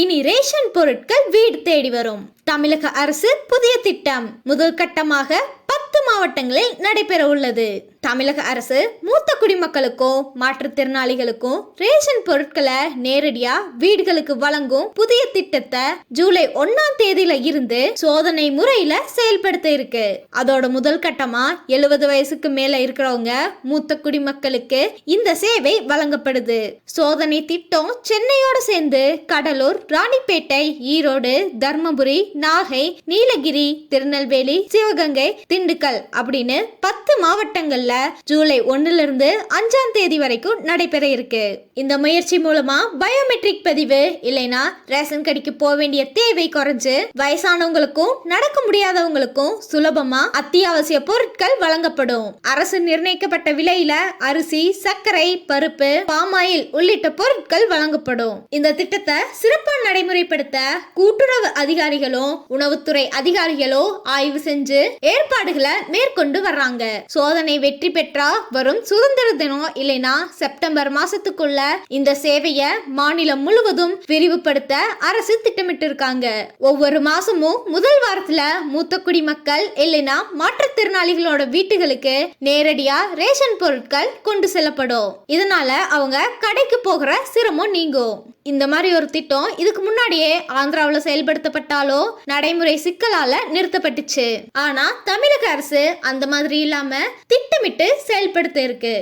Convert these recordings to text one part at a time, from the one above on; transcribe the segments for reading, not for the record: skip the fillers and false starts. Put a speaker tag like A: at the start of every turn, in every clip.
A: இனி ரேஷன் பொருட்கள் வீடு தேடி வரும். தமிழக அரசு புதிய திட்டம் முதல் கட்டமாக 10 மாவட்டங்களில் நடைபெற உள்ளது. தமிழக அரசு மூத்த குடிமக்களுக்கும் மாற்றுத்திறனாளிகளுக்கும் ரேஷன் பொருட்களை நேரடியா வீடுகளுக்கு வழங்கும் புதிய திட்டத்தை ஜூலை 1ஆம் தேதியில இருந்து சோதனை முறையில செயல்படுத்த இருக்கு. அதோட முதல் கட்டமா 70 வயசுக்கு மேல இருக்கிறவங்க மூத்த குடிமக்களுக்கு இந்த சேவை வழங்கப்படுது. சோதனை திட்டம் சென்னையோட சேர்ந்து கடலூர், ராணிப்பேட்டை, ஈரோடு, தர்மபுரி, நாகை, நீலகிரி, திருநெல்வேலி, சிவகங்கை, திண்டுக்கல் அப்படின்னு 10 மாவட்டங்கள்ல ஜூலை 1ல இருந்து 5ஆம் தேதி வரைக்கும் நடைபெற இருக்கு. இந்த முயற்சி மூலமா பயோமெட்ரிக் பதிவு இல்லைனா ரேஷன் கடைக்கு போக வேண்டிய தேவை குறைஞ்சு வயசானவங்களுக்கும் நடக்க முடியாதவங்களுக்கும் சுலபமா அத்தியாவசிய பொருட்கள் வழங்கப்படும். அரசு நிர்ணயிக்கப்பட்ட விலையில அரிசி, சர்க்கரை, பருப்பு, பாமாயில் உள்ளிட்ட பொருட்கள் வழங்கப்படும். இந்த திட்டத்தை சிறப்பாக நடைமுறைப்படுத்த கூட்டுறவு அதிகாரிகளும் உணவுத்துறை அதிகாரிகளும் ஆய்வு செஞ்சு ஏற்பாடுகளை மேற்கொண்டு வர்றாங்க. சோதனை வெற்றி பெற்றா வரும் சுதந்திர தினம் இல்லைனா செப்டம்பர் மாசத்துக்குள்ள இந்த சேவையை மாநிலம் முழுவதும் விரிவுபடுத்த அரசு திட்டமிட்டு இருக்காங்க. ஒவ்வொரு மாசமும் முதல் வாரத்துல மூத்த குடிமக்கள் இல்லைனா மாற்றுத்திறனாளிகளோட வீட்டுகளுக்கு நேரடியா ரேஷன் பொருட்கள் கொண்டு செல்லப்படும். இதனால அவங்க கடைக்கு போகிற சிரமம் நீங்கும். இந்த மாதிரி ஒரு திட்டம் இதுக்கு முன்னாடியே ஆந்திராவில் செயல்படுத்தப்பட்டாலோ நடைமுறை சிக்கலால நிறுத்தப்பட்டுச்சு. ஆனா தமிழக அரசு அந்த மாதிரி இல்லாம திட்டமிட்டு செயல்படுத்த இருக்கு.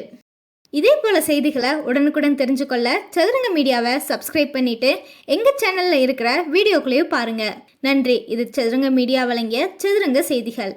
A: இதே போல செய்திகளை உடனுக்குடன் தெரிஞ்சுக்கொள்ள சதுரங்க மீடியாவை சப்ஸ்கிரைப் பண்ணிட்டு எங்க சேனல்ல இருக்கிற வீடியோக்களையும் பாருங்க. நன்றி. இது சதுரங்க மீடியா வழங்கிய சதுரங்க செய்திகள்.